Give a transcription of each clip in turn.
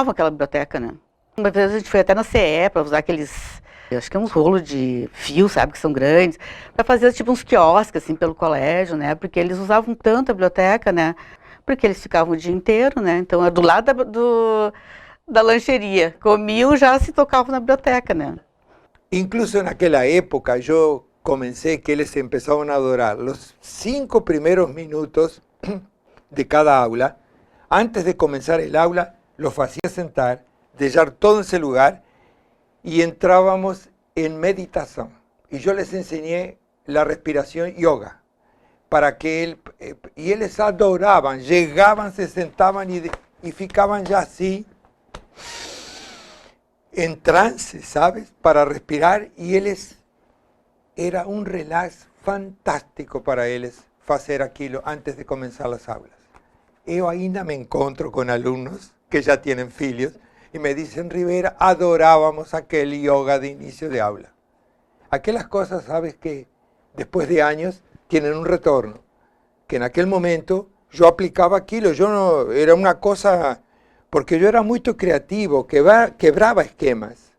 usavam aquela biblioteca, né? Uma vez a gente foi até na CE para usar aqueles, acho que é uns rolos de fio, sabe, que são grandes, para fazer tipo uns quiosques, assim, pelo colégio, né? Porque eles usavam tanto a biblioteca, né? Porque eles ficavam o dia inteiro, né? Então, é do lado da lancheria. Comiam, já se tocavam na biblioteca, né? Incluso naquela época yo comencé que ellos empezaban a adorar los 5 primeros minutos de cada aula. Antes de comenzar el aula, los hacía sentar, dejar todo en ese lugar y entrábamos en meditación. Y yo les enseñé la respiración yoga para que y ellos adoraban, llegaban, se sentaban y ficaban ya así, en trance, ¿sabes? Para respirar, y era un relax fantástico para ellos hacer aquello antes de comenzar las aulas. Yo ainda me encuentro con alumnos que ya tienen filhos y me dicen, Rivera, adorábamos aquel yoga de inicio de aula. Aquellas cosas, ¿sabes? Que después de años tienen un retorno. Que en aquel momento yo aplicaba aquello, yo no, era una cosa, porque yo era muy creativo, quebraba esquemas.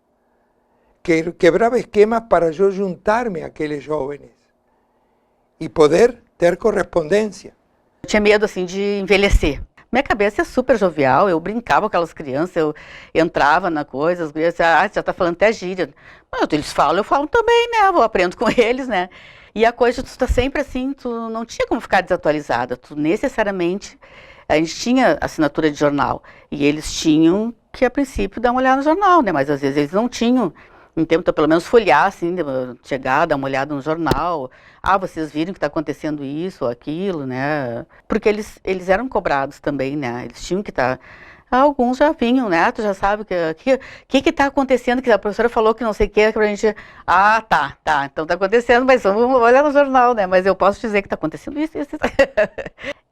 Quebraba esquemas para yo juntar-me àqueles jovens e poder ter correspondência. Eu tinha medo, assim, de envelhecer. Minha cabeça é super jovial, eu brincava com aquelas crianças, eu entrava na coisa, as crianças, já tá falando até gíria. Mas eles falam, eu falo também, né, eu aprendo com eles, né. E a coisa, tu tá sempre assim, tu não tinha como ficar desatualizada, tu necessariamente, a gente tinha assinatura de jornal, e eles tinham que, a princípio, dar uma olhada no jornal, né, mas às vezes eles não tinham. Então, pelo menos folhear, assim, chegar, dar uma olhada no jornal. Vocês viram que está acontecendo isso ou aquilo, né? Porque eles eram cobrados também, né? Eles tinham que estar... Alguns já vinham, né? Tu já sabe o que está acontecendo, que a professora falou que não sei o que, pra gente... Tá, então está acontecendo, mas vamos olhar no jornal, né? Mas eu posso dizer que está acontecendo isso.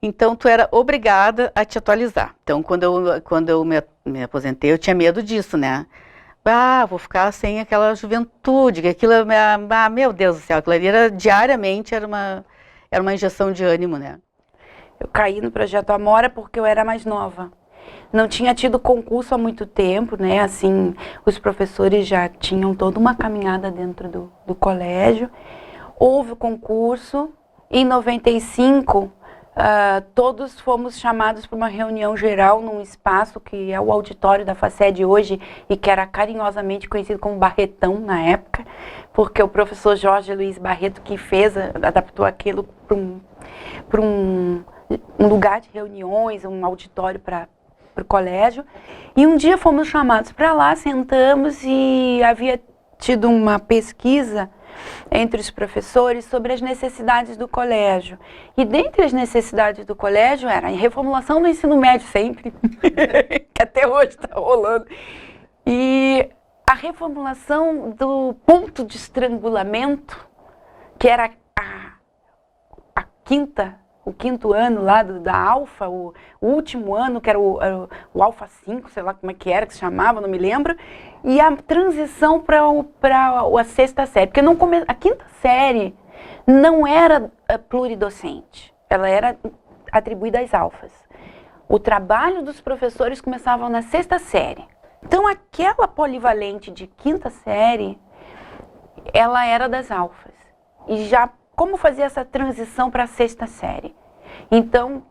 Então, tu era obrigada a te atualizar. Então, quando eu me aposentei, eu tinha medo disso, né? Vou ficar sem aquela juventude, que aquilo, meu Deus do céu, aquilo ali diariamente era uma injeção de ânimo, né? Eu caí no Projeto Amora porque eu era mais nova. Não tinha tido concurso há muito tempo, né? Assim, os professores já tinham toda uma caminhada dentro do colégio. Houve o concurso. Em 95, todos fomos chamados para uma reunião geral num espaço que é o auditório da FACED hoje e que era carinhosamente conhecido como Barretão na época, porque o professor Jorge Luiz Barreto que adaptou aquilo para um lugar de reuniões, um auditório para o colégio. E um dia fomos chamados para lá, sentamos e havia tido uma pesquisa entre os professores sobre as necessidades do colégio. E dentre as necessidades do colégio era a reformulação do ensino médio sempre, que até hoje está rolando. E a reformulação do ponto de estrangulamento, que era o quinto ano lá da Alfa, o último ano, que era o Alfa 5, sei lá como é que era, que se chamava, não me lembro, e a transição para a sexta série, porque a quinta série não era pluridocente, ela era atribuída às alfas. O trabalho dos professores começava na sexta série. Então aquela polivalente de quinta série, ela era das alfas. E já como fazer essa transição para a sexta série? Então,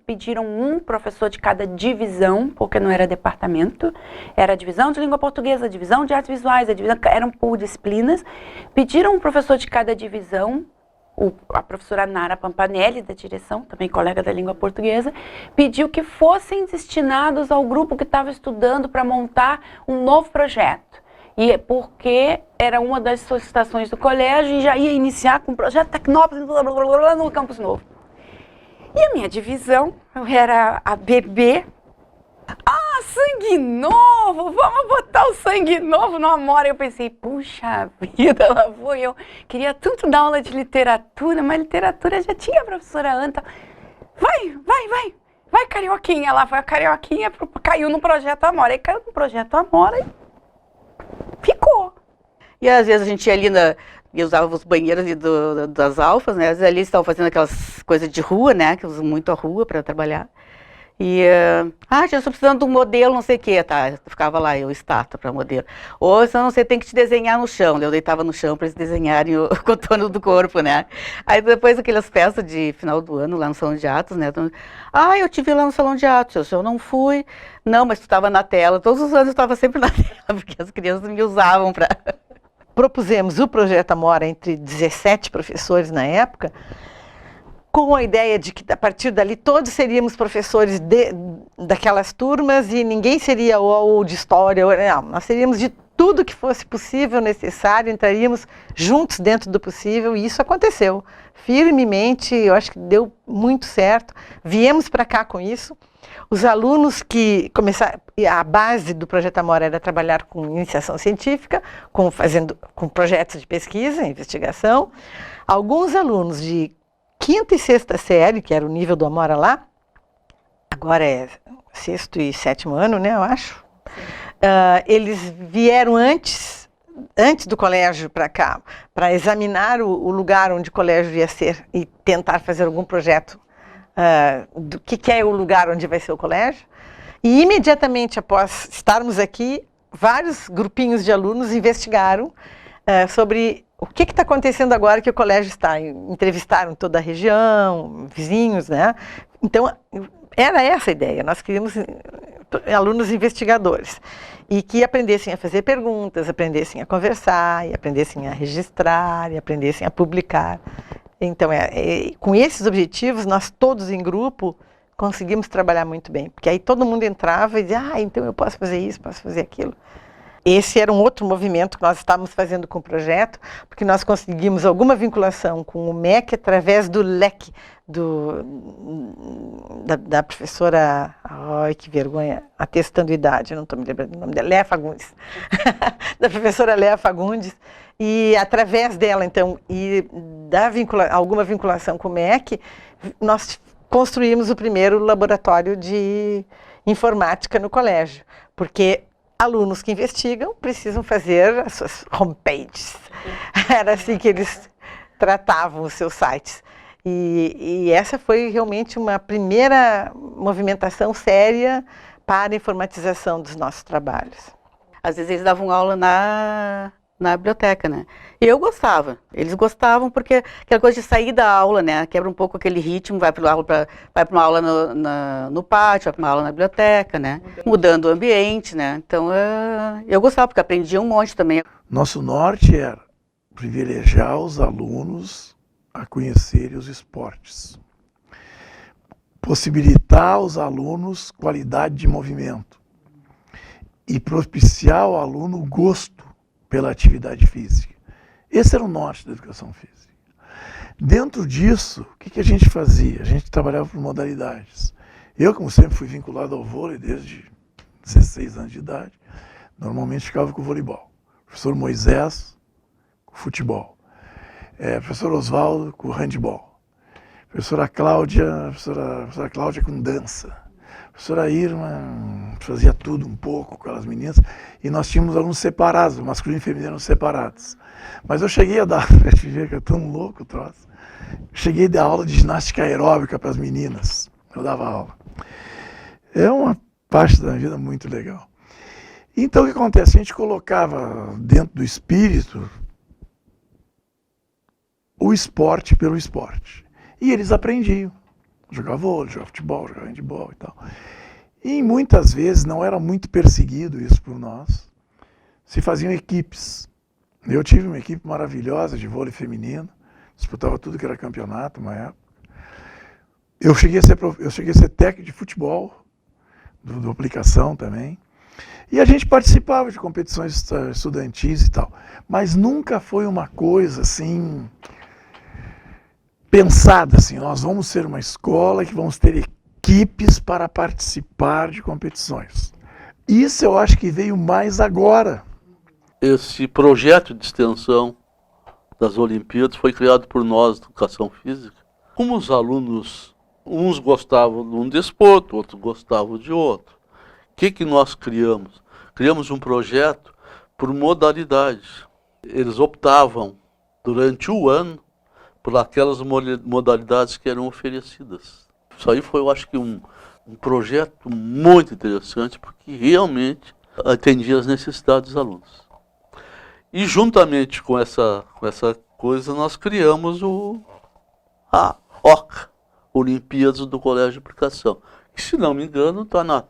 pediram um professor de cada divisão, porque não era departamento, era a divisão de língua portuguesa, a divisão de artes visuais, eram por disciplinas. Pediram um professor de cada divisão, a professora Nara Pampanelli, da direção, também colega da língua portuguesa, pediu que fossem destinados ao grupo que estava estudando para montar um novo projeto. E porque era uma das solicitações do colégio e já ia iniciar com o projeto Tecnópolis no Campus Novo. E a minha divisão, eu era a BB. Sangue novo! Vamos botar o sangue novo no Amora. Eu pensei, puxa vida, lá vou eu. Queria tanto dar aula de literatura, mas literatura já tinha a professora Anta. Vai, Carioquinha. Lá foi a Carioquinha, caiu no Projeto Amora. Aí caiu no Projeto Amora e ficou. E às vezes a gente ia ali e usava os banheiros ali das alfas, né? Às vezes ali estavam fazendo aquelas coisas de rua, né? Que usam muito a rua para trabalhar. E, já estou precisando de um modelo, não sei o que, tá? Ficava lá, eu, estátua para modelo. Ou, se não sei, tem que te desenhar no chão. Eu deitava no chão para eles desenharem o contorno do corpo, né? Aí depois aquelas festas de final do ano lá no Salão de Atos, né? Então, eu te vi lá no Salão de Atos, eu não fui. Não, mas tu estava na tela. Todos os anos eu estava sempre na tela, porque as crianças me usavam para... Propusemos o Projeto Amora entre 17 professores na época, com a ideia de que, a partir dali, todos seríamos professores daquelas turmas e ninguém seria ou de história, não, nós seríamos de tudo que fosse possível, necessário, entraríamos juntos dentro do possível, e isso aconteceu firmemente, eu acho que deu muito certo, viemos para cá com isso. Os alunos que começaram, a base do Projeto Amora era trabalhar com iniciação científica, com projetos de pesquisa, investigação. Alguns alunos de 5ª e 6ª série, que era o nível do Amora lá, agora é 6º e 7º ano, né, eu acho. Eles vieram antes do colégio para cá, para examinar o lugar onde o colégio ia ser e tentar fazer algum projeto do que é o lugar onde vai ser o colégio. E imediatamente após estarmos aqui, vários grupinhos de alunos investigaram sobre o que está acontecendo agora que o colégio está. Entrevistaram toda a região, vizinhos, né? Então, era essa a ideia. Nós queríamos alunos investigadores e que aprendessem a fazer perguntas, aprendessem a conversar, e aprendessem a registrar, e aprendessem a publicar. Então, com esses objetivos, nós todos em grupo conseguimos trabalhar muito bem, porque aí todo mundo entrava e dizia, então eu posso fazer isso, posso fazer aquilo. Esse era um outro movimento que nós estávamos fazendo com o projeto, porque nós conseguimos alguma vinculação com o MEC através do LEC, da professora, ai que vergonha, atestando idade, não estou me lembrando o nome dela, Léa Fagundes, da professora Léa Fagundes, e através dela, então, e alguma vinculação com o MEC, nós construímos o primeiro laboratório de informática no colégio, porque alunos que investigam precisam fazer as suas homepages. Era assim que eles tratavam os seus sites. E essa foi realmente uma primeira movimentação séria para a informatização dos nossos trabalhos. Às vezes eles davam aula na biblioteca, né? E eu gostava. Eles gostavam porque aquela coisa de sair da aula, né? Quebra um pouco aquele ritmo, vai para uma aula no pátio, vai para uma aula na biblioteca, né? Mudando o ambiente, né? Então, eu gostava porque aprendia um monte também. Nosso norte era privilegiar os alunos a conhecerem os esportes. Possibilitar aos alunos qualidade de movimento. E propiciar ao aluno o gosto pela atividade física. Esse era o norte da educação física. Dentro disso, o que a gente fazia? A gente trabalhava por modalidades. Eu, como sempre, fui vinculado ao vôlei desde 16 anos de idade. Normalmente ficava com o voleibol. Professor Moisés, com o futebol. Professor Oswaldo, com o handball. Professora Cláudia com dança. Professora Irma fazia tudo um pouco com aquelas meninas, e nós tínhamos alunos separados, masculino e feminino separados. Mas eu cheguei a dar, pra te ver que é tão louco o troço, cheguei a dar aula de ginástica aeróbica para as meninas, eu dava aula. É uma parte da vida muito legal. Então o que acontece? A gente colocava dentro do espírito o esporte pelo esporte, e eles aprendiam. Jogava vôlei, jogava futebol, jogava handebol e tal. E muitas vezes não era muito perseguido isso por nós. Se faziam equipes. Eu tive uma equipe maravilhosa de vôlei feminino, disputava tudo que era campeonato uma época. Eu cheguei a ser técnico de futebol, do aplicação também. E a gente participava de competições estudantis e tal. Mas nunca foi uma coisa assim pensada assim, nós vamos ser uma escola que vamos ter equipes para participar de competições. Isso eu acho que veio mais agora. Esse projeto de extensão das Olimpíadas foi criado por nós, de Educação Física. Como os alunos, uns gostavam de um desporto, outros gostavam de outro. O que nós criamos? Criamos um projeto por modalidade. Eles optavam durante o ano por aquelas modalidades que eram oferecidas. Isso aí foi, eu acho que um projeto muito interessante, porque realmente atendia as necessidades dos alunos. E juntamente com essa coisa, nós criamos a OCA, Olimpíadas do Colégio de Aplicação, que, se não me engano, está na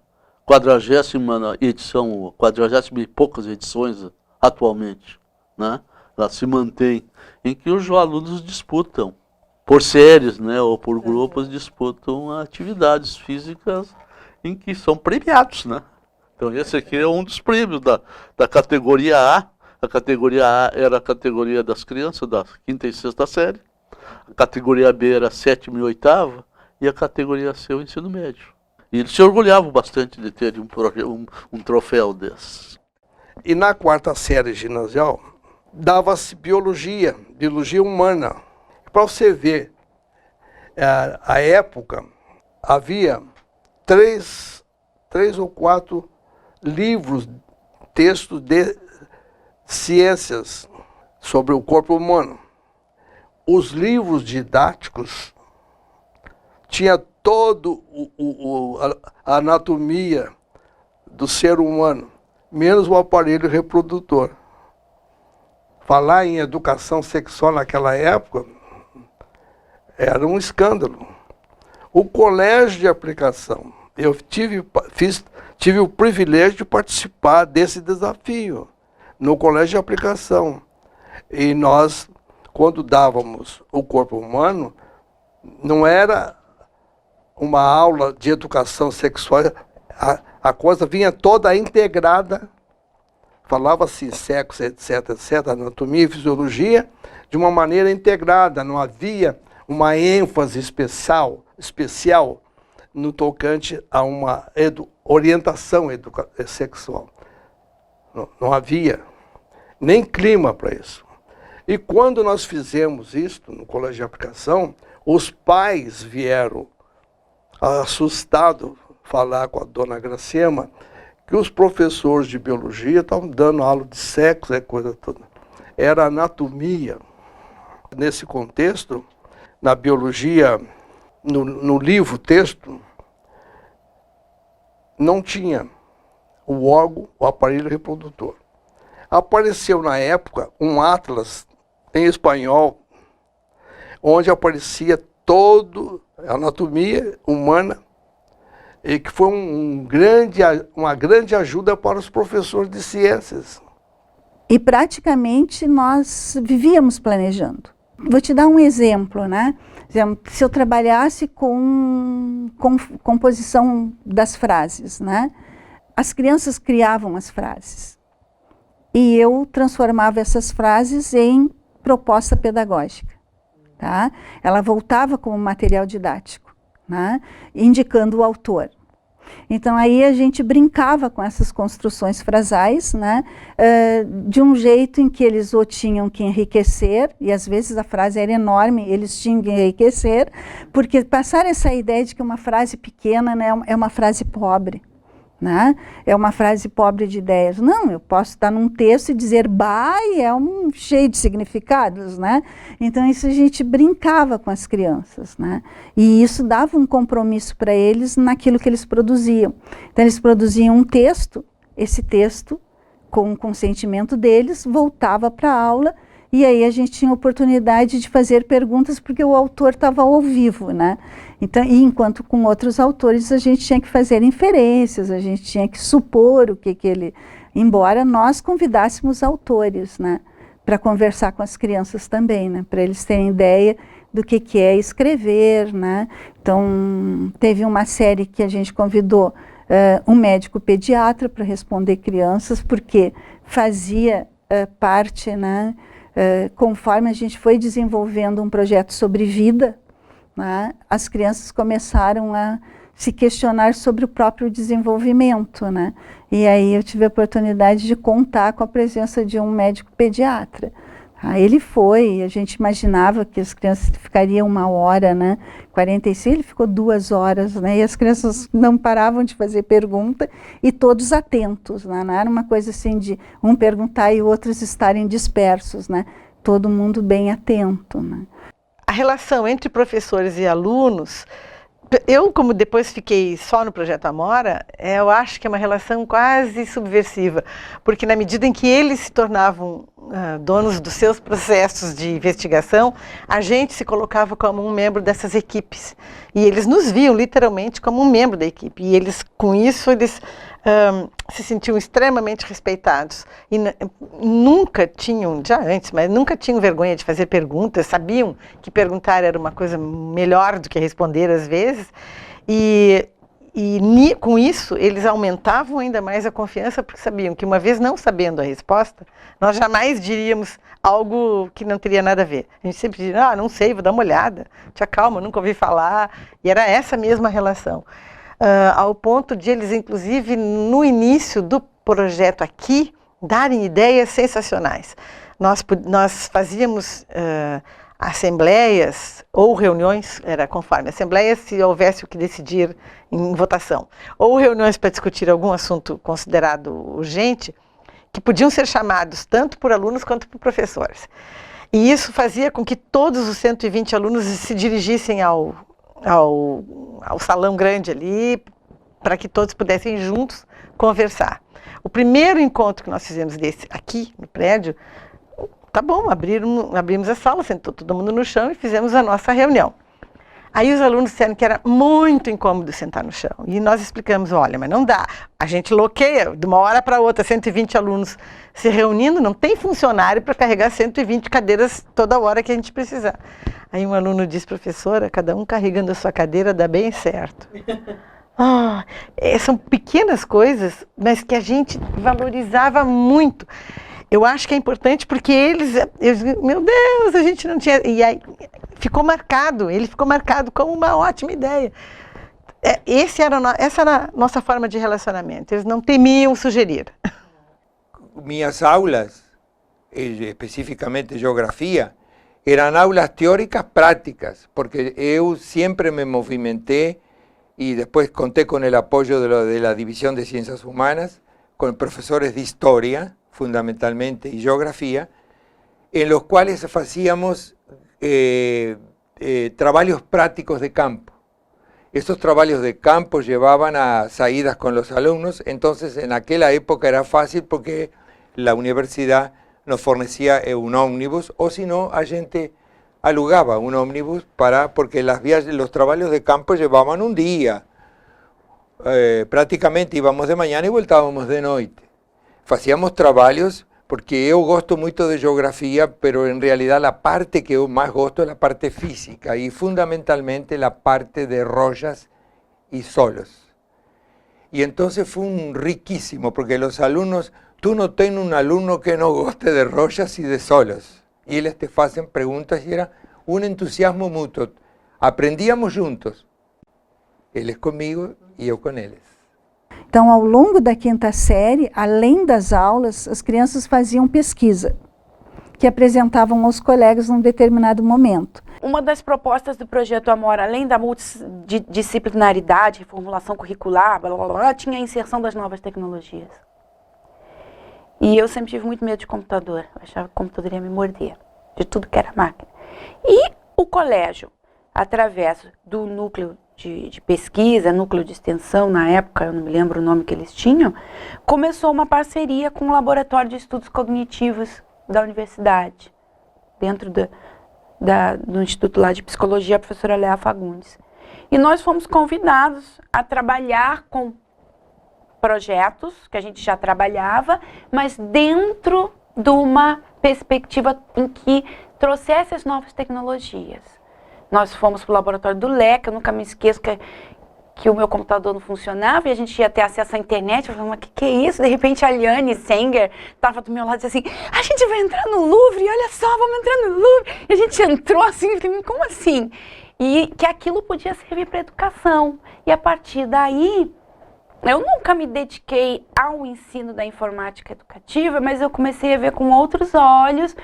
40ª edição, 40 e poucas edições atualmente, né? Ela se mantém, em que os alunos disputam, por séries, né, ou por grupos, disputam atividades físicas em que são premiados, né? Então esse aqui é um dos prêmios da categoria A. A categoria A era a categoria das crianças da 5ª e 6ª série, a categoria B era a 7ª e 8ª, e a categoria C o ensino médio. E eles se orgulhavam bastante de ter um troféu desses. E na 4ª série ginasial, dava-se biologia humana. Para você ver, a época, havia três ou 4 livros, textos de ciências sobre o corpo humano. Os livros didáticos tinha todo a anatomia do ser humano, menos o aparelho reprodutor. Falar em educação sexual naquela época era um escândalo. O colégio de aplicação, eu tive o privilégio de participar desse desafio no colégio de aplicação. E nós, quando dávamos o corpo humano, não era uma aula de educação sexual, a coisa vinha toda integrada, falava-se sexo, etc., anatomia e fisiologia, de uma maneira integrada, não havia uma ênfase especial no tocante a uma orientação sexual. Não havia nem clima para isso. E quando nós fizemos isso no colégio de aplicação, os pais vieram assustados falar com a dona Gracema que os professores de biologia estavam dando aula de sexo, coisa toda. Era anatomia. Nesse contexto, na biologia, no livro, texto, não tinha o órgão, o aparelho reprodutor. Apareceu na época um atlas em espanhol, onde aparecia toda a anatomia humana, e que foi uma grande ajuda para os professores de ciências. E praticamente nós vivíamos planejando. Vou te dar um exemplo, né? Se eu trabalhasse com composição das frases, né? As crianças criavam as frases e eu transformava essas frases em proposta pedagógica, tá? Ela voltava como material didático, né? Indicando o autor. Então aí a gente brincava com essas construções frasais, né? De um jeito em que eles ou tinham que enriquecer, e às vezes a frase era enorme, eles tinham que enriquecer, porque passar essa ideia de que uma frase pequena, né, é uma frase pobre, né? É uma frase pobre de ideias. Não, eu posso estar num texto e dizer bah, e é cheio de significados, né? Então isso a gente brincava com as crianças, né? E isso dava um compromisso para eles naquilo que eles produziam. Então eles produziam um texto, esse texto, com o consentimento deles, voltava para a aula, e aí a gente tinha oportunidade de fazer perguntas, porque o autor estava ao vivo, né? Então, e enquanto com outros autores a gente tinha que fazer inferências, a gente tinha que supor o que ele... Embora nós convidássemos autores, né? Para conversar com as crianças também, né? Para eles terem ideia do que é escrever, né? Então, teve uma série que a gente convidou um médico pediatra para responder crianças, porque fazia parte, né? Conforme a gente foi desenvolvendo um projeto sobre vida, né, as crianças começaram a se questionar sobre o próprio desenvolvimento, né? E aí eu tive a oportunidade de contar com a presença de um médico pediatra. Ele foi, a gente imaginava que as crianças ficariam 1 hora, né? 45, ele ficou 2 horas, né? E as crianças não paravam de fazer pergunta e todos atentos, né? Não era uma coisa assim de um perguntar e outros estarem dispersos, né? Todo mundo bem atento, né? A relação entre professores e alunos Eu, como depois fiquei só no Projeto Amora, eu acho que é uma relação quase subversiva, porque na medida em que eles se tornavam donos dos seus processos de investigação, a gente se colocava como um membro dessas equipes. E eles nos viam literalmente como um membro da equipe. E eles, com isso, eles se sentiam extremamente respeitados. E nunca tinham, já antes, mas nunca tinham vergonha de fazer perguntas, sabiam que perguntar era uma coisa melhor do que responder às vezes. Com isso, eles aumentavam ainda mais a confiança, porque sabiam que, uma vez não sabendo a resposta, nós jamais diríamos algo que não teria nada a ver. A gente sempre dizia, não sei, vou dar uma olhada, te acalma, nunca ouvi falar. E era essa mesma relação. Ao ponto de eles, inclusive, no início do projeto aqui, darem ideias sensacionais. Nós fazíamos assembleias ou reuniões, era conforme assembleias, se houvesse o que decidir em votação, ou reuniões para discutir algum assunto considerado urgente, que podiam ser chamados tanto por alunos quanto por professores. E isso fazia com que todos os 120 alunos se dirigissem ao salão grande ali, para que todos pudessem juntos conversar. O primeiro encontro que nós fizemos desse aqui no prédio, tá bom, abrimos a sala, sentou todo mundo no chão e fizemos a nossa reunião. Aí os alunos disseram que era muito incômodo sentar no chão. E nós explicamos, olha, mas não dá. A gente loqueia de uma hora para outra, 120 alunos se reunindo, não tem funcionário para carregar 120 cadeiras toda hora que a gente precisar. Aí um aluno disse, professora, cada um carregando a sua cadeira dá bem certo. São pequenas coisas, mas que a gente valorizava muito. Eu acho que é importante porque meu Deus, a gente não tinha... E aí ele ficou marcado como uma ótima ideia. Essa era a nossa forma de relacionamento. Eles não temiam sugerir. Minhas aulas, especificamente geografia, eram aulas teóricas práticas, porque eu sempre me movimentei y después conté con el apoyo de la División de Ciencias Humanas, con profesores de historia, fundamentalmente, y geografía, en los cuales hacíamos trabajos prácticos de campo. Esos trabajos de campo llevaban a salidas con los alumnos, entonces en aquella época era fácil porque la universidad nos fornecía un ómnibus, o si no, a gente alugaba un ómnibus porque los trabajos de campo llevaban un día. Prácticamente íbamos de mañana y voltábamos de noite. Hacíamos trabajos, porque yo gosto mucho de geografía, pero en realidad la parte que yo más gosto es la parte física y fundamentalmente la parte de rochas y solos. Y entonces fue riquísimo, porque los alumnos, tú no tienes un alumno que no goste de rochas y de solos. Y ellos te hacen preguntas y era un entusiasmo mutuo. Aprendíamos juntos, eles comigo e eu com eles. Então, ao longo da quinta série, além das aulas, as crianças faziam pesquisa, que apresentavam aos colegas num determinado momento. Uma das propostas do Projeto Amora, além da multidisciplinaridade, reformulação curricular, blá, blá, blá, tinha a inserção das novas tecnologias. E eu sempre tive muito medo de computador. Eu achava que o computador ia me morder, de tudo que era máquina. E o colégio, através do núcleo de pesquisa, núcleo de extensão, na época, eu não me lembro o nome que eles tinham, começou uma parceria com o Laboratório de Estudos Cognitivos da universidade, dentro do Instituto lá de Psicologia, a professora Léa Fagundes. E nós fomos convidados a trabalhar com projetos que a gente já trabalhava, mas dentro de uma perspectiva em que trouxesse as novas tecnologias. Nós fomos para o laboratório do LEC, eu nunca me esqueço que o meu computador não funcionava e a gente ia ter acesso à internet. Eu falei, mas que é isso? De repente a Liane Senger estava do meu lado e disse assim, a gente vai entrar no Louvre, olha só, vamos entrar no Louvre. E a gente entrou assim, eu falei, como assim? E que aquilo podia servir para educação. E a partir daí, eu nunca me dediquei ao ensino da informática educativa, mas eu comecei a ver com outros olhos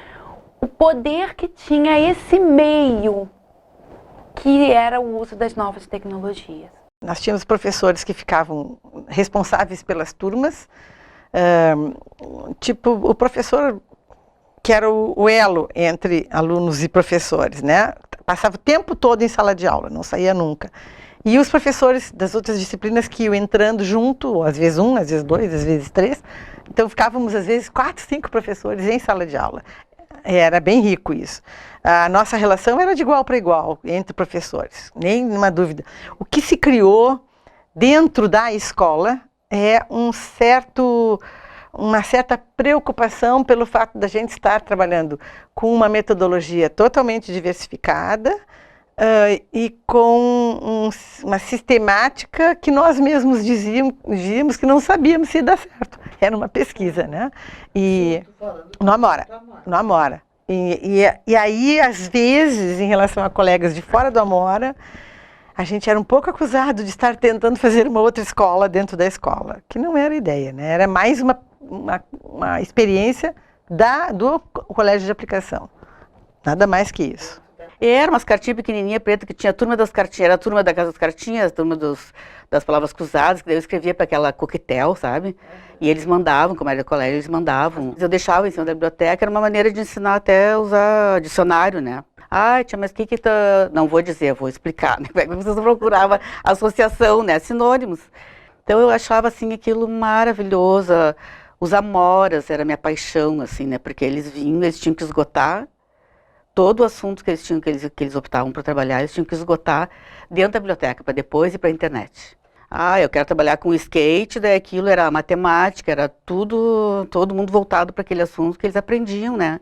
o poder que tinha esse meio, que era o uso das novas tecnologias. Nós tínhamos professores que ficavam responsáveis pelas turmas, tipo o professor que era o elo entre alunos e professores, né? Passava o tempo todo em sala de aula, não saía nunca. E os professores das outras disciplinas que iam entrando junto, às vezes um, às vezes dois, às vezes três. Então ficávamos às vezes 4, 5 professores em sala de aula. Era bem rico isso. A nossa relação era de igual para igual entre professores, nenhuma dúvida. O que se criou dentro da escola é uma certa preocupação pelo fato da gente estar trabalhando com uma metodologia totalmente diversificada, e com uma sistemática que nós mesmos dizíamos que não sabíamos se ia dar certo. Era uma pesquisa, né? E no Amora. E aí, às vezes, em relação a colegas de fora do Amora, a gente era um pouco acusado de estar tentando fazer uma outra escola dentro da escola, que não era ideia, né? Era mais uma experiência do colégio de aplicação. Nada mais que isso. Era umas cartinhas pequenininhas, preta, que tinha a turma das cartinhas, era a turma das cartinhas, a turma das palavras cruzadas, que daí eu escrevia para aquela coquetel, sabe? E eles mandavam, como era do colégio, eles mandavam. Eu deixava em cima da biblioteca, era uma maneira de ensinar até a usar dicionário, né? Ai, tia, mas o que tá... Não vou dizer, vou explicar, né? Vocês procuravam associação, né? Sinônimos. Então eu achava, assim, aquilo maravilhoso. Os amoras era minha paixão, assim, né? Porque eles vinham, eles tinham que esgotar todo o assunto que eles optavam para trabalhar, eles tinham que esgotar dentro da biblioteca, para depois ir para a internet. Ah, eu quero trabalhar com skate, daí aquilo era matemática, era tudo, todo mundo voltado para aquele assunto que eles aprendiam, né?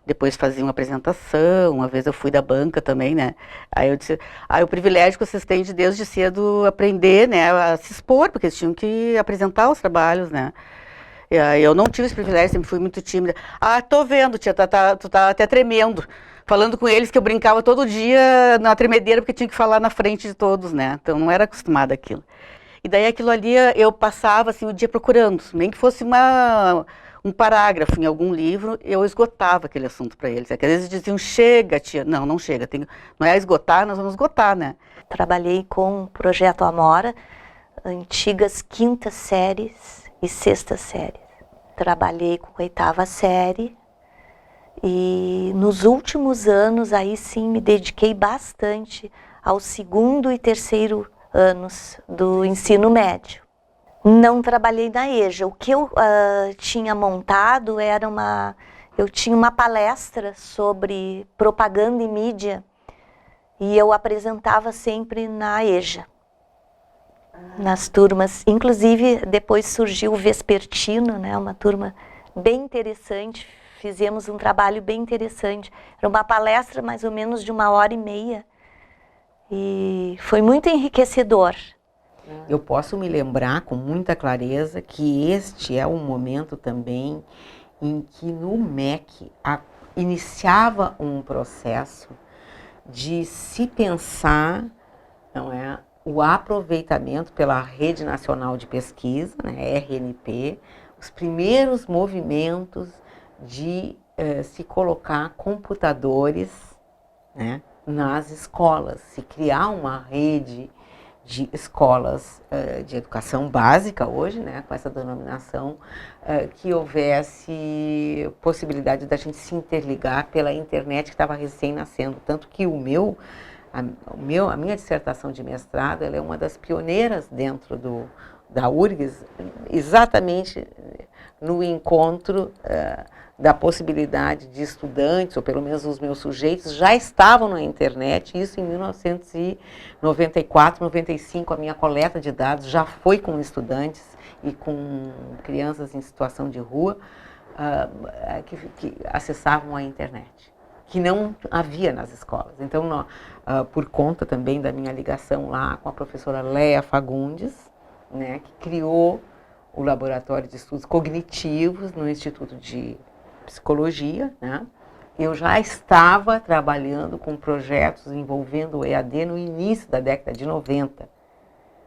Depois faziam uma apresentação, uma vez eu fui da banca também, né? Aí eu disse, o privilégio que vocês têm de desde cedo aprender, né, a se expor, porque eles tinham que apresentar os trabalhos, né? Eu não tive esse privilégio, sempre fui muito tímida. Ah, tô vendo, tia, tu tá até tremendo. Falando com eles que eu brincava todo dia na tremedeira, porque tinha que falar na frente de todos, né? Então não era acostumada àquilo. E daí aquilo ali eu passava assim, o dia procurando, nem que fosse um parágrafo em algum livro, eu esgotava aquele assunto para eles. Às vezes diziam, chega, tia. Não, não chega. Não é esgotar, nós vamos esgotar, né? Trabalhei com o Projeto Amora, antigas 5ª séries e 6ª séries. Trabalhei com a 8ª série e nos últimos anos aí sim me dediquei bastante ao 2º e 3º anos do ensino médio. Não trabalhei na EJA. O que eu tinha montado eu tinha uma palestra sobre propaganda e mídia e eu apresentava sempre na EJA. Nas turmas, inclusive depois surgiu o Vespertino, né, uma turma bem interessante, fizemos um trabalho bem interessante. Era uma palestra mais ou menos de 1h30 e foi muito enriquecedor. Eu posso me lembrar com muita clareza que este é um momento também em que no MEC iniciava um processo de se pensar, não é, o aproveitamento pela Rede Nacional de Pesquisa, né, RNP, os primeiros movimentos de se colocar computadores, né, nas escolas, se criar uma rede de escolas de educação básica hoje, né, com essa denominação, que houvesse possibilidade da gente se interligar pela internet que estava recém-nascendo. Tanto que a minha dissertação de mestrado ela é uma das pioneiras dentro da URGS, exatamente no encontro da possibilidade de estudantes, ou pelo menos os meus sujeitos, já estavam na internet, isso em 1994, 95, a minha coleta de dados já foi com estudantes e com crianças em situação de rua que acessavam a internet, que não havia nas escolas. Então, por conta também da minha ligação lá com a professora Léa Fagundes, né, que criou o Laboratório de Estudos Cognitivos no Instituto de Psicologia, né, eu já estava trabalhando com projetos envolvendo o EAD no início da década de 90,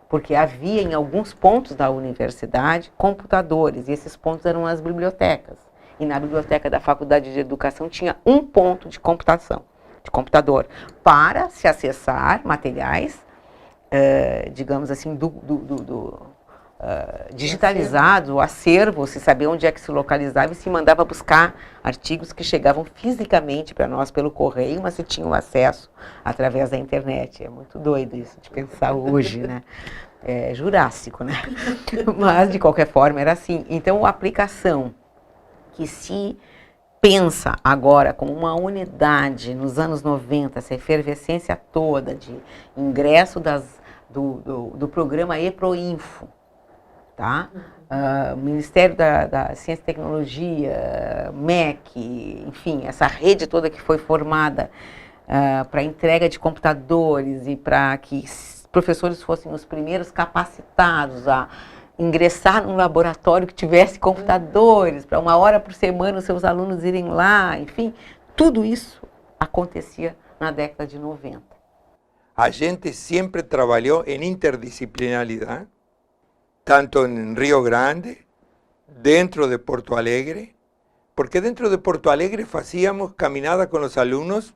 porque havia em alguns pontos da universidade computadores, e esses pontos eram as bibliotecas. E na biblioteca da Faculdade de Educação tinha um ponto de computação, de computador, para se acessar materiais, digamos assim, digitalizado, o acervo, se sabia onde é que se localizava e se mandava buscar artigos que chegavam fisicamente para nós pelo correio, mas se tinham acesso através da internet. É muito doido isso de pensar hoje, né? É jurássico, né? Mas, de qualquer forma, era assim. Então, a aplicação que se pensa agora como uma unidade nos anos 90, essa efervescência toda de ingresso do programa EPROINFO, tá? O Ministério da Ciência e Tecnologia, MEC, enfim, essa rede toda que foi formada para entrega de computadores e para que professores fossem os primeiros capacitados a ingressar num laboratório que tivesse computadores, para 1 hora por semana os seus alunos irem lá, enfim, tudo isso acontecia na década de 90. A gente sempre trabalhou em interdisciplinaridade, tanto em Rio Grande, dentro de Porto Alegre, porque dentro de Porto Alegre fazíamos caminada con los alumnos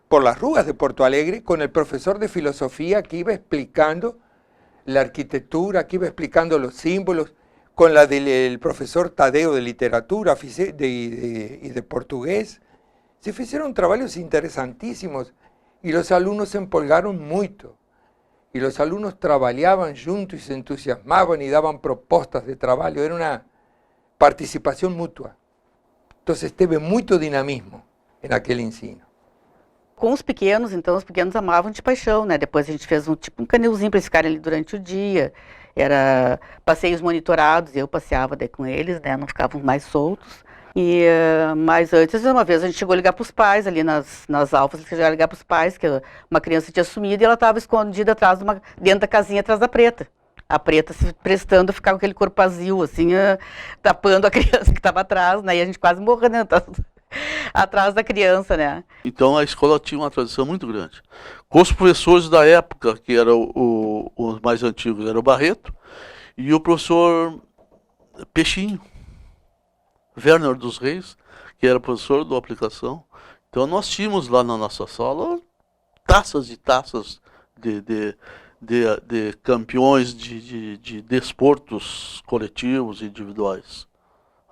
por las ruas de Porto Alegre, con el profesor de filosofía que iba explicando la arquitectura, que iba explicando los símbolos, con la del profesor Tadeo de literatura y de portugués. Se hicieron trabajos interesantísimos y los alumnos se empolgaron mucho. Y los alumnos trabajaban juntos y se entusiasmaban y daban propuestas de trabajo. Era una participación mutua. Entonces teve muito dinamismo naquele ensino. Com os pequenos, então, os pequenos amavam de paixão, né? Depois a gente fez um canilzinho para eles ficarem ali durante o dia. Era passeios monitorados, eu passeava daí com eles, né? Não ficavam mais soltos. Mas antes, uma vez a gente chegou a ligar para os pais ali nas alfas, chegou a ligar para os pais que uma criança tinha sumido e ela estava escondida dentro da casinha atrás da preta. A preta se prestando a ficar com aquele corpo vazio, assim, tapando a criança que estava atrás, né? E a gente quase morrendo, né? Atrás da criança, né? Então a escola tinha uma tradição muito grande. Com os professores da época, que eram os mais antigos, era o Barreto, e o professor Peixinho, Werner dos Reis, que era professor da aplicação. Então nós tínhamos lá na nossa sala taças e taças de campeões de desportos coletivos e individuais.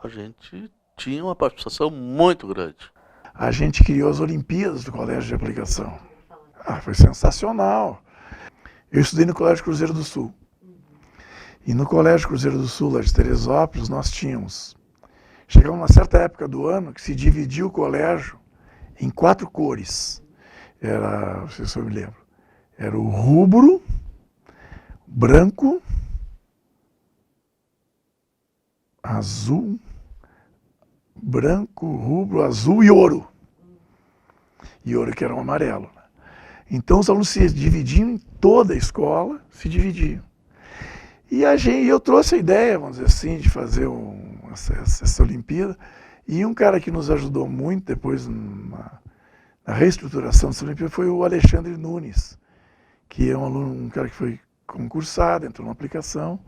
A gente tinha uma participação muito grande. A gente criou as Olimpíadas do Colégio de Aplicação. Foi sensacional. Eu estudei no Colégio Cruzeiro do Sul. E no Colégio Cruzeiro do Sul, lá de Teresópolis, nós tínhamos... Chegava uma certa época do ano que se dividia o colégio em 4 cores. Não sei se eu me lembro. Era o rubro, branco, azul, branco, rubro, azul e ouro. E ouro que era o amarelo. Então os alunos se dividiam em toda a escola, se dividiam. E eu trouxe a ideia, vamos dizer assim, de fazer essa Olimpíada. E um cara que nos ajudou muito depois na reestruturação dessa Olimpíada foi o Alexandre Nunes, que é um cara que foi concursado, entrou na aplicação.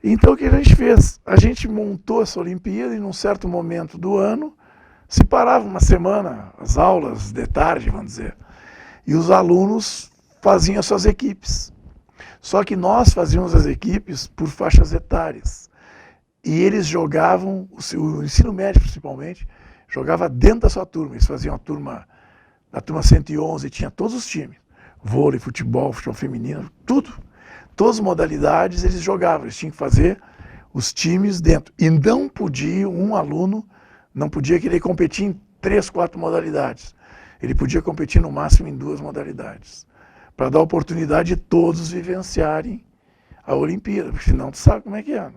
Então o que a gente fez? A gente montou essa Olimpíada e num certo momento do ano se parava uma semana, as aulas de tarde, vamos dizer, e os alunos faziam as suas equipes. Só que nós fazíamos as equipes por faixas etárias. E eles jogavam, o ensino médio principalmente, jogava dentro da sua turma. Eles faziam a turma 111, tinha todos os times. Vôlei, futebol feminino, tudo. Todas as modalidades eles jogavam, eles tinham que fazer os times dentro. E não podia, um aluno não podia querer competir em 3, 4 modalidades. Ele podia competir no máximo em 2 modalidades. Para dar a oportunidade de todos vivenciarem a Olimpíada, porque senão tu sabe como é que é, né?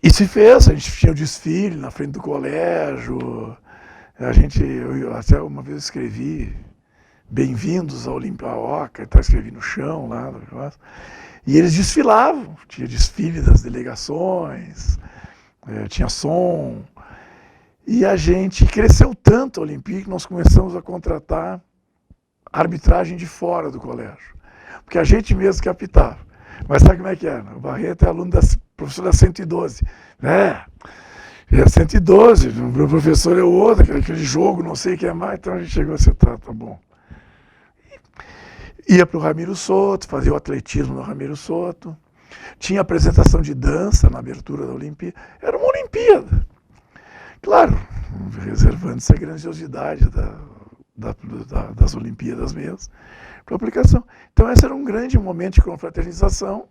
E se fez, a gente tinha o desfile na frente do colégio, eu até uma vez escrevi bem-vindos à Olimpíada, escrevi no chão lá, e eles desfilavam, tinha desfile das delegações, tinha som, e a gente cresceu tanto a Olimpíada que nós começamos a contratar arbitragem de fora do colégio, porque a gente mesmo que apitava. Mas sabe como é que é? O Barreto é aluno professor da 112, né? É 112, o meu professor é o outro, aquele jogo, não sei o que é mais, então a gente chegou a ser, tá bom. Ia para o Ramiro Soto, fazia o atletismo no Ramiro Soto. Tinha apresentação de dança na abertura da Olimpíada. Era uma Olimpíada. Claro, reservando-se a grandiosidade das Olimpíadas mesmo para aplicação. Então, esse era um grande momento de confraternização.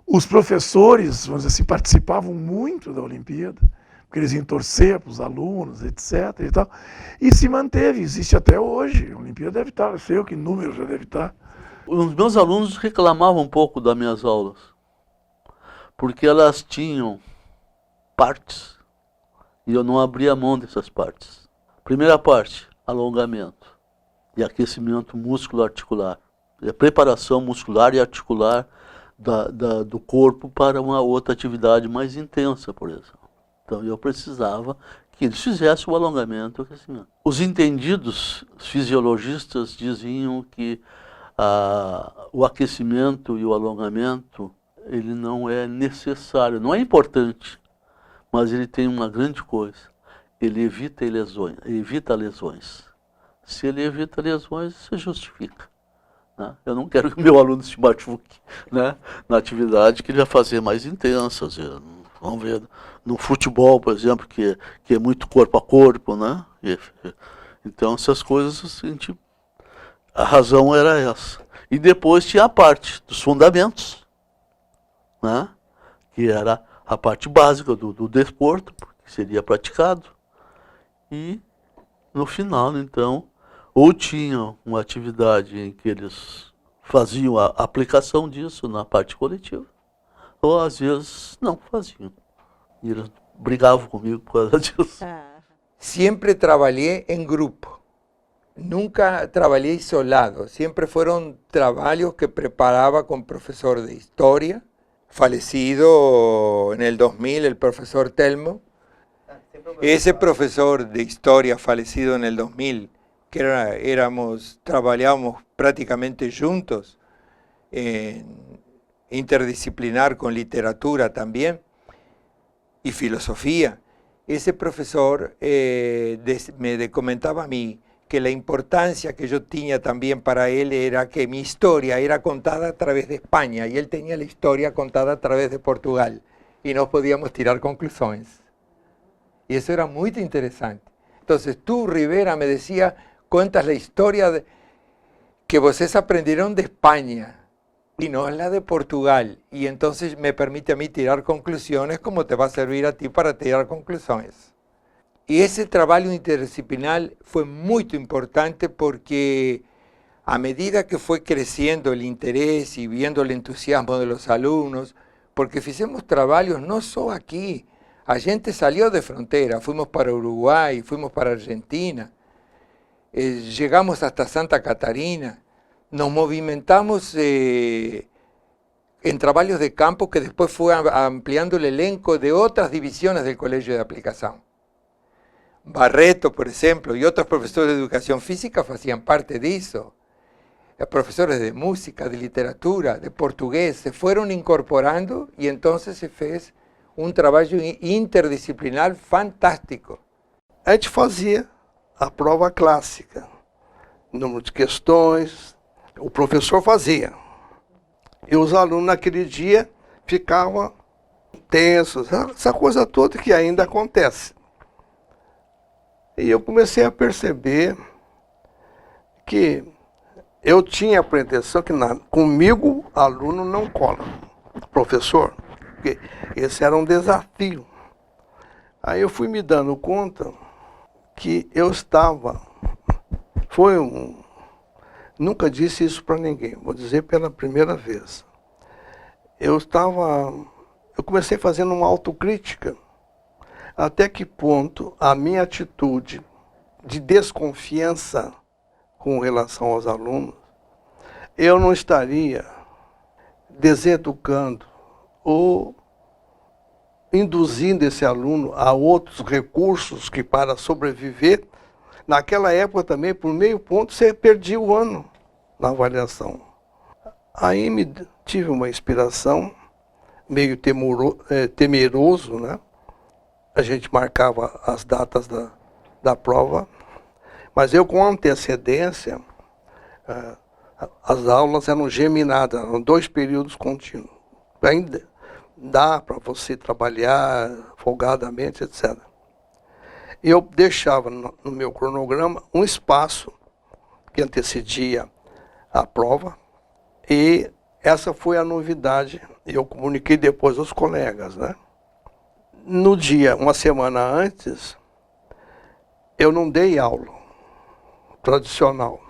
Os professores, vamos dizer assim, participavam muito da Olimpíada, porque eles iam torcer para os alunos, etc. E tal. E se manteve, existe até hoje. A Olimpíada deve estar, não sei que número já deve estar. Os meus alunos reclamavam um pouco das minhas aulas, porque elas tinham partes, e eu não abria mão dessas partes. Primeira parte, alongamento e aquecimento músculo-articular. A preparação muscular e articular do corpo para uma outra atividade mais intensa, por exemplo. Então eu precisava que eles fizessem o alongamento e o aquecimento. Os entendidos fisiologistas diziam que o aquecimento e o alongamento, ele não é necessário, não é importante, mas ele tem uma grande coisa: ele evita lesões. Se ele evita lesões, isso justifica, né? Eu não quero que o meu aluno se machuque, né, na atividade que ele vai fazer mais intensa. Vamos ver, no futebol, por exemplo, que é muito corpo a corpo, né? Então, essas coisas, a razão era essa. E depois tinha a parte dos fundamentos, né? Que era a parte básica do desporto, que seria praticado. E, no final, então, ou tinham uma atividade em que eles faziam a aplicação disso na parte coletiva, ou às vezes não faziam. E eles brigavam comigo por causa disso. Siempre trabajé en grupo. Nunca trabajé isolado. Siempre fueron trabajos que preparaba con profesor de historia, fallecido en el 2000, el profesor Telmo. Ese profesor de historia fallecido en el 2000, que trabajábamos prácticamente juntos, interdisciplinar con literatura también y filosofía. Ese profesor me comentaba a mí que la importancia que yo tenía también para él era que mi historia era contada a través de España y él tenía la historia contada a través de Portugal y no podíamos tirar conclusiones. Y eso era muy interesante. Entonces tú, Rivera, me decía, cuentas la historia que ustedes aprendieron de España y no es la de Portugal. Y entonces me permite a mí tirar conclusiones como te va a servir a ti para tirar conclusiones. Y ese trabajo interdisciplinar fue muy importante porque a medida que fue creciendo el interés y viendo el entusiasmo de los alumnos, porque hicimos trabajos no solo aquí, a gente salió de frontera, fuimos para Uruguay, fuimos para Argentina, llegamos hasta Santa Catarina, nos movimentamos en trabajos de campo que después fue ampliando el elenco de otras divisiones del Colegio de Aplicación. Barreto, por ejemplo, y otros profesores de educación física hacían parte de eso. Profesores de música, de literatura, de portugués, se fueron incorporando y entonces se fez trabalho interdisciplinar fantástico. A gente fazia a prova clássica, número de questões, o professor fazia. E os alunos naquele dia ficavam tensos, essa coisa toda que ainda acontece. E eu comecei a perceber que eu tinha a pretensão que comigo aluno não cola, professor. Porque esse era um desafio. Aí eu fui me dando conta que eu estava, nunca disse isso para ninguém, vou dizer pela primeira vez. Eu comecei fazendo uma autocrítica, até que ponto a minha atitude de desconfiança com relação aos alunos, eu não estaria deseducando ou induzindo esse aluno a outros recursos que, para sobreviver, naquela época também, por meio ponto, você perdia o ano na avaliação. Aí tive uma inspiração, meio temeroso, né? A gente marcava as datas da prova, mas eu com antecedência As aulas eram geminadas, eram 2 períodos contínuos. Ainda dá para você trabalhar folgadamente, etc. Eu deixava no meu cronograma um espaço que antecedia a prova, e essa foi a novidade. Eu comuniquei depois aos colegas, né? No dia, uma semana antes, eu não dei aula tradicional.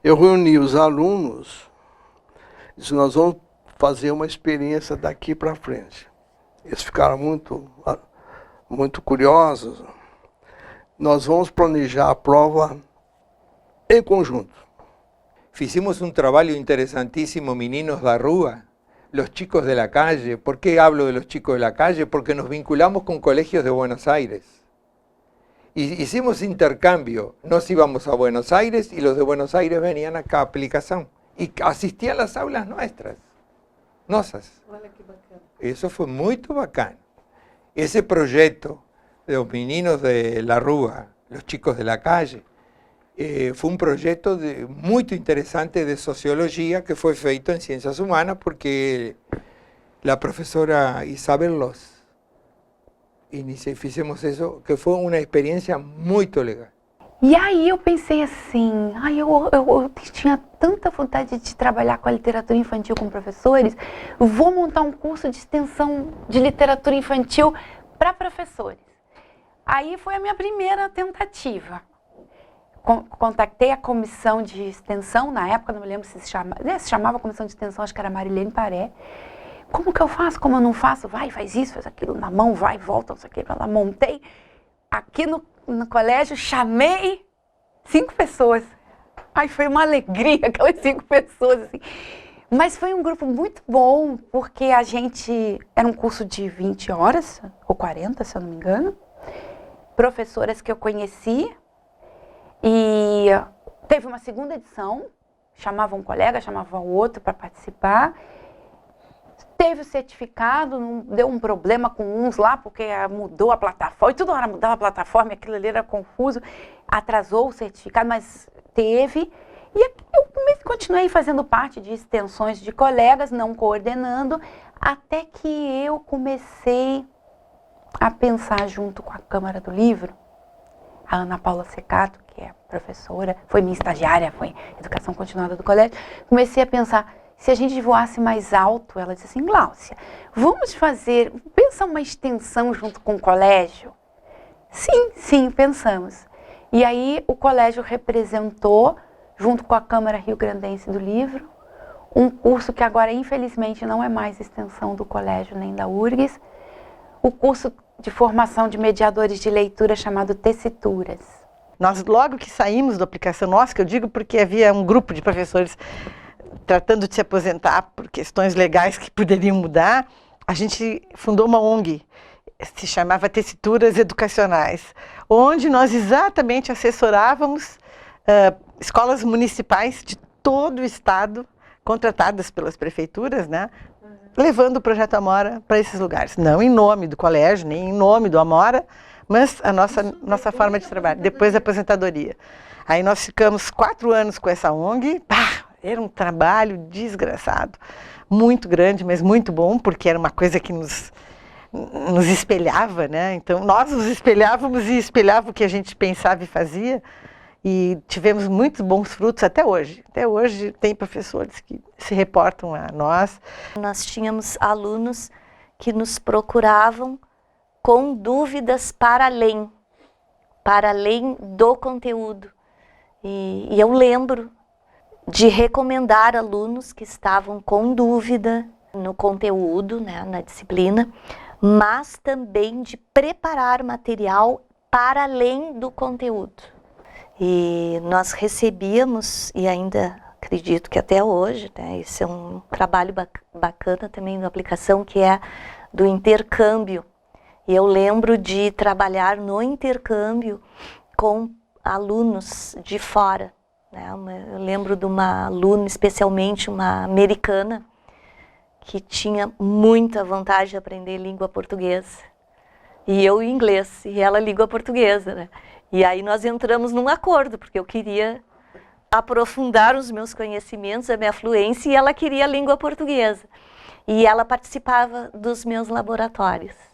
Eu reuni os alunos e disse, nós vamos fazer uma experiência daqui para frente. Eles ficaram muito curiosos. Nós vamos planejar a prova em conjunto. Hicimos un trabajo interesantísimo, meninos da rúa, los chicos de la calle. ¿Por qué hablo de los chicos de la calle? Porque nos vinculamos con colegios de Buenos Aires. Y hicimos intercambio. Nos íbamos a Buenos Aires y los de Buenos Aires venían acá a aplicación. Y asistían a las aulas nuestras. Nossas. Eso fue muy bacán. Ese proyecto de los meninos de la rúa, los chicos de la calle, fue un proyecto muy interesante de sociología que fue feito en Ciencias Humanas porque la profesora Isabel Loss fizemos isso, que foi uma experiência muito legal. E aí eu pensei assim, eu tinha tanta vontade de trabalhar com a literatura infantil com professores, vou montar um curso de extensão de literatura infantil para professores. Aí foi a minha primeira tentativa. Contactei a comissão de extensão, na época, não me lembro se se chamava comissão de extensão, acho que era Marilene Paré. Como que eu faço, como eu não faço? Vai, faz isso, faz aquilo, na mão, vai, volta, não sei o que. Ela montei aqui no colégio, chamei 5 pessoas. Ai, foi uma alegria, aquelas 5 pessoas, assim. Mas foi um grupo muito bom, porque a gente, era um curso de 20 horas, ou 40, se eu não me engano. Professoras que eu conheci, e teve uma segunda edição, chamava um colega, chamava o outro para participar. Teve o certificado, não deu um problema com uns lá, porque mudou a plataforma, e toda hora mudava a plataforma, aquilo ali era confuso, atrasou o certificado, mas teve. E eu continuei fazendo parte de extensões de colegas, não coordenando, até que eu comecei a pensar junto com a Câmara do Livro. A Ana Paula Secato, que é professora, foi minha estagiária, foi educação continuada do colégio, comecei a pensar, se a gente voasse mais alto, ela disse assim, Gláucia, vamos fazer, pensa uma extensão junto com o colégio? Sim, pensamos. E aí o colégio representou, junto com a Câmara Rio-Grandense do Livro, um curso que agora, infelizmente, não é mais extensão do colégio nem da URGS, o curso de formação de mediadores de leitura chamado Tessituras. Nós, logo que saímos da aplicação nossa, que eu digo porque havia um grupo de professores tratando de se aposentar por questões legais que poderiam mudar, a gente fundou uma ONG, se chamava Tessituras Educacionais, onde nós exatamente assessorávamos escolas municipais de todo o estado, contratadas pelas prefeituras, né? Levando o Projeto Amora para esses lugares. Não em nome do colégio, nem em nome do Amora, mas a nossa forma de trabalho, depois da aposentadoria. Aí nós ficamos 4 anos com essa ONG, era um trabalho desgraçado, muito grande, mas muito bom, porque era uma coisa que nos espelhava, né? Então nós nos espelhávamos e espelhava o que a gente pensava e fazia, e tivemos muitos bons frutos até hoje. Até hoje tem professores que se reportam a nós. Nós tínhamos alunos que nos procuravam com dúvidas para além do conteúdo. E eu lembro de recomendar alunos que estavam com dúvida no conteúdo, né, na disciplina, mas também de preparar material para além do conteúdo. E nós recebíamos, e ainda acredito que até hoje, né, esse é um trabalho bacana também na aplicação, que é do intercâmbio. E eu lembro de trabalhar no intercâmbio com alunos de fora, né? Eu lembro de uma aluna, especialmente uma americana, que tinha muita vontade de aprender língua portuguesa. E eu inglês, e ela língua portuguesa, né? E aí nós entramos num acordo, porque eu queria aprofundar os meus conhecimentos, a minha fluência, e ela queria a língua portuguesa. E ela participava dos meus laboratórios.